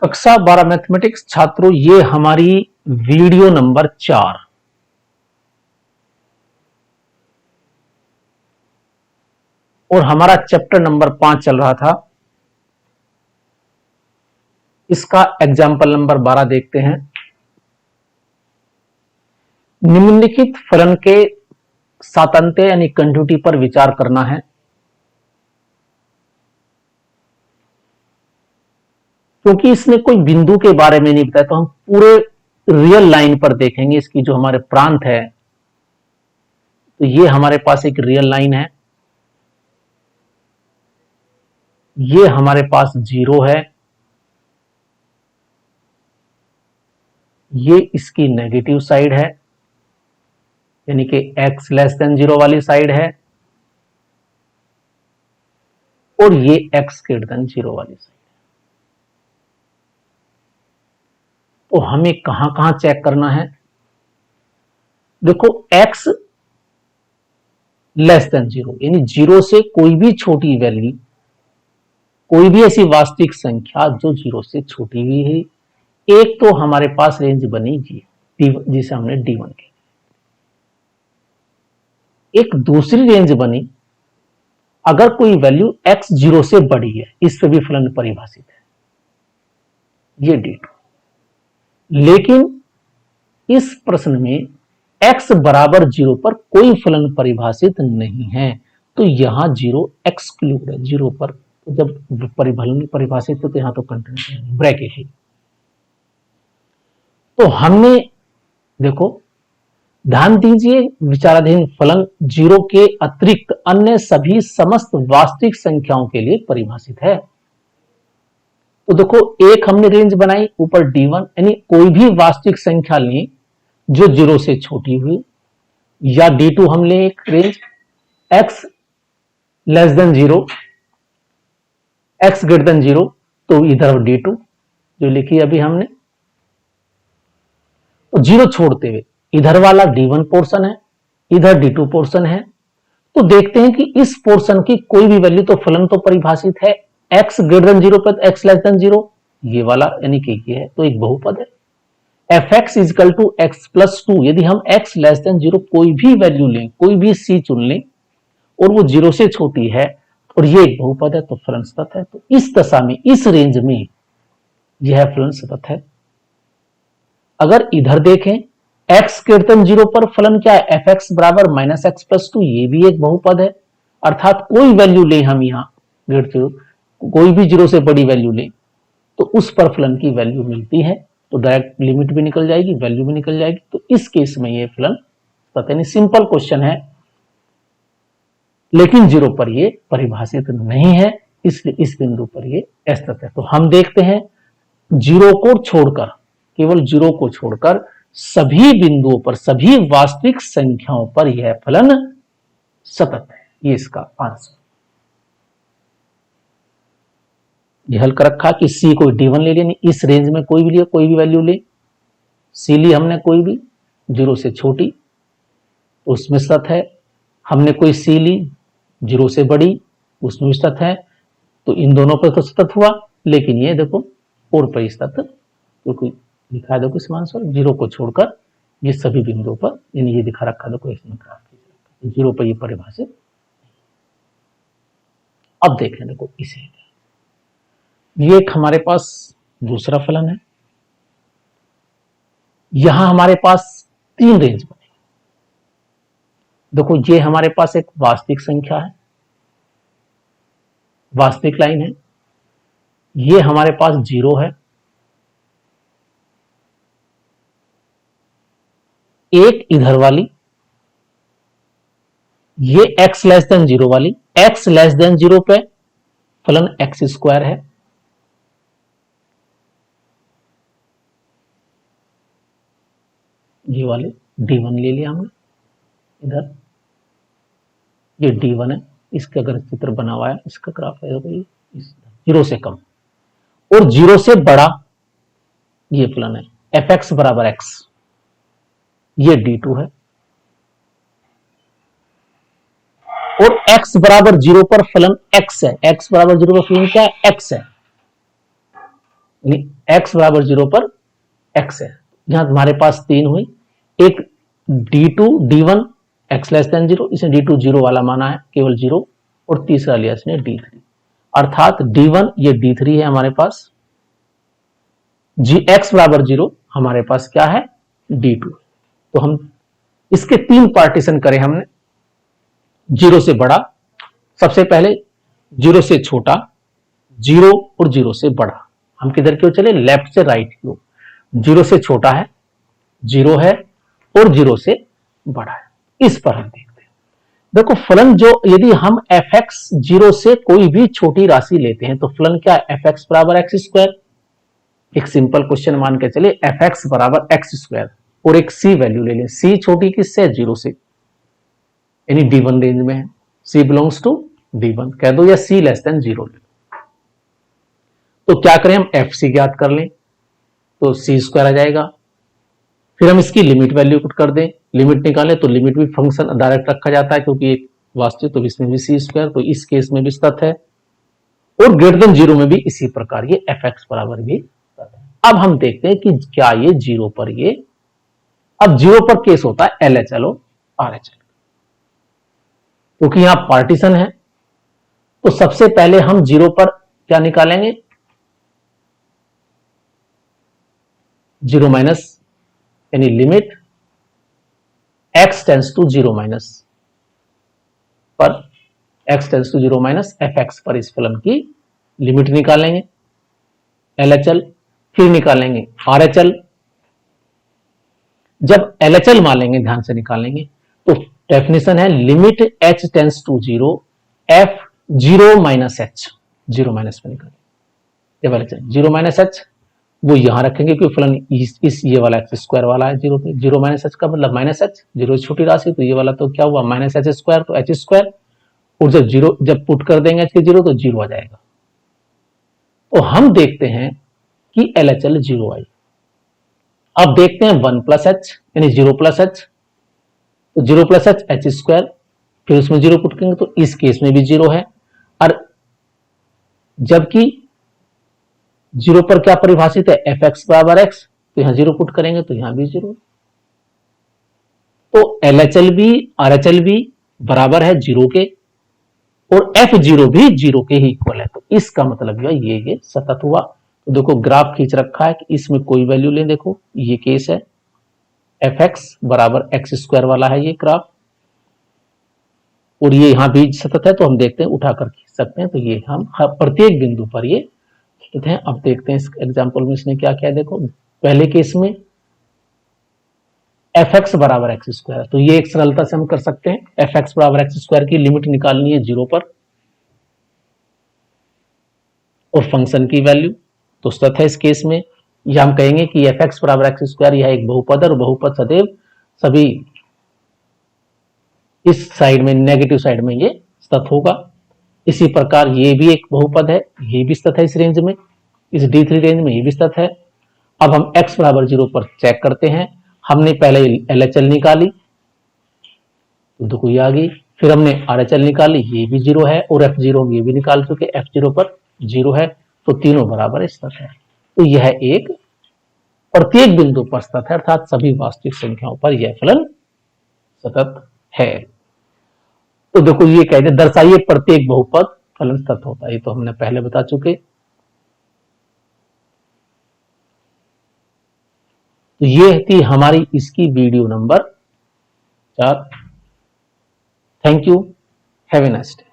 कक्षा 12 मैथमेटिक्स छात्रों, ये हमारी वीडियो नंबर 4 और हमारा चैप्टर नंबर 5 चल रहा था। इसका एग्जाम्पल नंबर 12 देखते हैं। निम्नलिखित फलन के सातत्य यानी कंटिन्यूटी पर विचार करना है। क्योंकि इसने कोई बिंदु के बारे में नहीं बताया, तो हम पूरे रियल लाइन पर देखेंगे। इसकी जो हमारे प्रांत है, तो ये हमारे पास एक रियल लाइन है, ये हमारे पास 0 है, ये इसकी नेगेटिव साइड है यानी कि x लेस देन 0 वाली साइड है, और ये x ग्रेटर देन 0 वाली साइड है। तो हमें कहां कहां चेक करना है? देखो, x लेस देन 0 यानी 0 से कोई भी छोटी वैल्यू, कोई भी ऐसी वास्तविक संख्या जो 0 से छोटी हुई है, एक तो हमारे पास रेंज बनेगी जिसे हमने D1 की। एक दूसरी रेंज बनी अगर कोई वैल्यू x 0 से बड़ी है, इस पे भी फलन परिभाषित है, ये D2। लेकिन इस प्रश्न में x बराबर 0 पर कोई फलन परिभाषित नहीं है, तो यहां 0 एक्सक्लूड है। 0 पर तो जब परिफलन परिभाषित है तो यहां तो कंटिन्यूटी ब्रैकेट है। तो हमने देखो, ध्यान दीजिए, विचाराधीन फलन 0 के अतिरिक्त अन्य सभी समस्त वास्तविक संख्याओं के लिए परिभाषित है। तो देखो, एक हमने रेंज बनाई ऊपर D1 यानी कोई भी वास्तविक संख्या लें जो 0 से छोटी हुई, या D2 हम लें एक range x less than 0, x greater than 0, तो इधर D2 जो लिखी अभी हमने, तो 0 छोड़ते हुए इधर वाला D1 पोर्शन है, इधर D2 पोर्शन है। तो देखते हैं कि इस पोर्शन की कोई भी वैल्यू, तो फलन तो परिभाषित है x ग्रेटर देन 0 पर x लेस देन 0, ये वाला यानी कि ये है, तो एक बहुपद है। fx is equal to x plus 2, यदि हम x लेस देन 0 कोई भी वैल्यू लें, कोई भी c चुन लें और वो 0 से छोटी है और ये एक बहुपद है, तो फलन सतत है। तो इस दशा में, इस रेंज में यह फलन सतत है। अगर इधर देखें, x ग्रेटर देन 0 पर फलन क्या है? fx बराबर माइनस एक्स प्लस 2, ये भी एक बहुपद है। अर्थात कोई वैल्यू ले हम यहां ग्रेटर, कोई भी 0 से बड़ी वैल्यू ले तो उस पर फलन की वैल्यू मिलती है, तो डायरेक्ट लिमिट भी निकल जाएगी, वैल्यू भी निकल जाएगी। तो इस केस में ये फलन सतत है। सिंपल क्वेश्चन है, लेकिन 0 पर ये परिभाषित नहीं है, इसलिए इस बिंदु पर ये असतत है। तो हम देखते हैं 0 को छोड़कर, केवल 0 को छोड़कर सभी बिंदुओं पर, सभी वास्तविक संख्याओं पर यह फलन सतत है। ये इसका आंसर। ये हल कर रखा कि C कोई D1 ले लिया, इस रेंज में कोई भी लिया, कोई भी वैल्यू ले, C ली हमने कोई भी 0 से छोटी, तो उसमें सतत है। हमने कोई C ली 0 से बड़ी, उसमें भी सतत है। तो इन दोनों पर तो सतत हुआ, लेकिन ये देखो और पर सतत, क्योंकि दिखा दो कुछ आंसर 0 को छोड़कर ये सभी बिंदुओं पर, यानी ये दिखा रखा देखो इसमें ग्राफ 0 पर ये परिभाषित। अब देखें, देखो इसे, ये एक हमारे पास दूसरा फलन है। यहां हमारे पास 3 रेंज बने। देखो, ये हमारे पास एक वास्तविक संख्या है, वास्तविक लाइन है, ये हमारे पास 0 है, एक इधर वाली, ये x लेस देन 0 वाली, x लेस देन 0 पे फलन x स्क्वायर है, ये वाले D1 ले लिया हमने इधर, ये D1 है। इसका अगर चित्र बना हुआ है, इसका ग्राफ है 0 से कम और 0 से बड़ा, ये फलन है fx बराबर x, ये D2 है। और x बराबर 0 पर फलन x है, x बराबर 0 पर फलन क्या है? x है। x बराबर 0 पर x है, यहां तुम्हारे पास 3 हुई, एक d2 d1 x less than 0, इसने d2 0 वाला माना है केवल 0, और तीसरा लिया इसने d3, अर्थात d1 ये d3 है हमारे पास, x बराबर 0 हमारे पास क्या है d2। तो हम इसके 3 पार्टीशन करें हमने, 0 से बड़ा, सबसे पहले 0 से छोटा, 0 और 0 से बड़ा। हम किधर की ओर चले, लेफ्ट से राइट की ओर। 0 से छोटा है, 0 है, और 0 से बड़ा है। इस पर हम देखते हैं, देखो फलन जो, यदि हम fx 0 से कोई भी छोटी राशि लेते हैं तो फलन क्या है, fx बराबर एक्स स्क्वायर। एक सिंपल क्वेश्चन मान के चले fx बराबर एक्स स्क्वायर, और एक c वैल्यू ले लें, c छोटी किससे, 0 से, यानी d1 रेंज में है, c बिलोंग्स टू d1 कह दो, या c लेस देन 0 ले लो। तो क्या करें, हम fc ज्ञात कर लें, तो c स्क्वायर आ जाएगा। फिर हम इसकी लिमिट वैल्यू पुट कर दें, लिमिट निकालें तो लिमिट भी फंक्शन डायरेक्ट रखा जाता है क्योंकि एक वास्तविक, तो इसमें भी c स्क्वायर, तो इस केस में भी सत है, और ग्रेटर देन 0 में भी इसी प्रकार ये fx बराबर भी सत है। अब हम देखते हैं कि क्या ये 0 पर, ये अब 0 पर केस होता है LHL और RHL, क्योंकि यहां पार्टीशन है। तो सबसे पहले हम 0 पर क्या निकालेंगे, 0 माइनस, यानी limit x tends to 0 minus पर, x tends to 0 minus fx पर इस फलन की लिमिट निकालेंगे LHL, फिर निकालेंगे RHL। जब LHL मानेंगे, ध्यान से निकालेंगे, तो डेफिनेशन है limit h tends to 0 f 0 minus h, 0 minus में निकालेंगे, 0 माइनस h वो यहां रखेंगे क्योंकि फलन इस ये वाला एक्स स्क्वायर वाला है 0 पे, 0 माइनस एच का मतलब माइनस एच, 0 छोटी राशि, तो ये वाला तो क्या हुआ माइनस एच स्क्वायर, तो एच स्क्वायर, और जब 0 जब पुट कर देंगे एच के 0 तो 0 आ जाएगा। तो हम देखते हैं कि LHL 0 आई। अब देखते हैं 1 प्लस एच यानी 0 प्लस एच, तो 0 प्लस एच एच स्क्वायर, फिर उसमें 0 पुट करेंगे तो इस केस में भी 0 है, और जबकि 0 पर क्या परिभाषित है, fx बराबर x, तो यहां 0 पुट करेंगे तो यहां भी 0। तो LHL भी RHL भी बराबर है 0 के, और F0 भी 0 के ही इक्वल है, तो इसका मतलब ये सतत हुआ। तो देखो ग्राफ खींच रखा है कि इसमें कोई वैल्यू लें, देखो ये केस है, fx बराबर एक्स स्क्वायर वाला है ये ग्राफ, और ये यहां भी सतत है, तो हम देखते हैं उठाकर खींच सकते हैं, तो ये हम प्रत्येक बिंदु पर ये हैं। अब देखते हैं इस एग्जांपल में इसने क्या किया, देखो पहले केस में fx बराबर एक्स स्क्वायर, तो ये एक सरलता से हम कर सकते हैं, fx बराबर एक्स स्क्वायर की लिमिट निकालनी है 0 पर, और फंक्शन की वैल्यू तो सत है इस केस में, यह हम कहेंगे कि fx बराबर एक्स स्क्वायर यह एक बहुपद है, और बहुपद सदैव सभी इस साइड में, नेगेटिव साइड में ये सत होगा। इसी प्रकार ये भी एक बहुपद है, ये भी स्थित है इस रेंज में, इस D3 रेंज में ये भी स्थित है। अब हम x बराबर 0 पर चेक करते हैं, हमने पहले LHL निकाली तो देखो ये आ गई, फिर हमने RHL निकाली, ये भी 0 है, और F0 हम ये भी निकाल चुके, F0 पर 0 है, तो तीनों बराबर स्थित है। तो यह एक प्रत्येक बिंदु पर स्थित है, अर्थात सभी वास्तविक संख्याओं पर यह फलन सतत है। तो देखो ये कहते हैं दर्शाइए प्रत्येक बहुपद फलन सतत होता है, ये तो हमने पहले बता चुके। तो ये थी हमारी इसकी video number 4। Thank you, have a nice day.